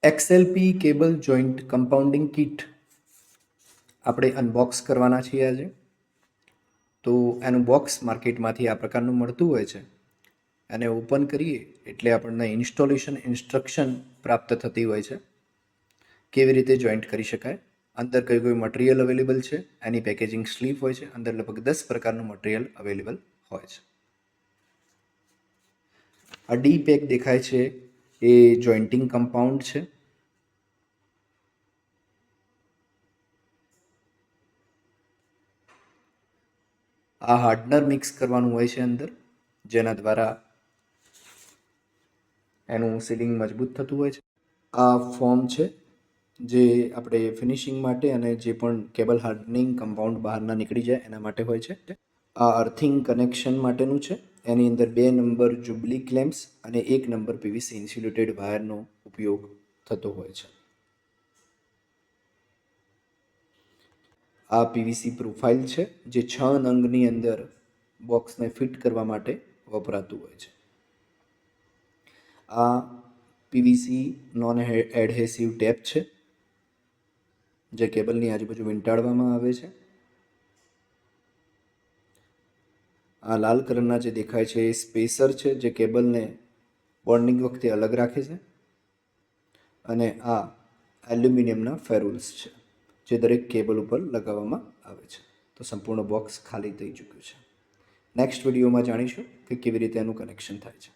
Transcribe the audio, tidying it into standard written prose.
XLP cable joint compounding kit આપણે Unbox કરવાના છીએ આજે. તો એનું બોક્સ માર્કેટમાંથી આ પ્રકારનું મળતું હોય છે. એને ઓપન કરીએ એટલે આપણને ઇન્સ્ટોલેશન ઇન્સ્ટ્રક્શન પ્રાપ્ત થતી હોય છે. કેવી રીતે જોઈન્ટ કરી શકાય, અંદર કઈ કઈ મટીરિયલ અવેલેબલ છે, એની પેકેજિંગ સ્લીપ હોય છે. અંદર લગભગ 10 પ્રકારનું મટીરિયલ અવેલેબલ હોય છે. આ ડી પેક દેખાય છે એ જોઈન્ટિંગ કમ્પાઉન્ડ છે. આ હાર્ડનર મિક્સ કરવાનું હોય છે અંદર, જેના દ્વારા એનું સીલિંગ મજબૂત થતું હોય છે. આ ફોર્મ છે જે આપણે ફિનિશિંગ માટે અને જે પણ કેબલ હાર્ડનિંગ કમ્પાઉન્ડ બહારના નીકળી જાય એના માટે હોય છે. આ અર્થિંગ કનેક્શન માટેનું છે. એની અંદર 2 નંબર જુબલી ક્લેમ્પ્સ અને 1 નંબર પીવીસી ઇન્સ્યુલેટેડ વાયરનો ઉપયોગ થતો હોય છે. આ પીવીસી પ્રોફાઇલ છે જે 6 નંગની અંદર બોક્સને ફિટ કરવા માટે વપરાતું હોય છે. આ પીવીસી નોન એડહેસિવ ટેપ છે જે કેબલની આજુબાજુ વીંટાળવામાં આવે છે. આ લાલ કલરના જે દેખાય છે એ સ્પેસર છે જે કેબલને બોન્ડિંગ વખતે અલગ રાખે છે. અને આ એલ્યુમિનિયમના ફેરુલ્સ છે જે દરેક કેબલ ઉપર લગાવવામાં આવે છે. તો સંપૂર્ણ બોક્સ ખાલી થઈ ચૂક્યું છે. નેક્સ્ટ વિડીયોમાં જાણીશું કે કેવી રીતે એનું કનેક્શન થાય છે.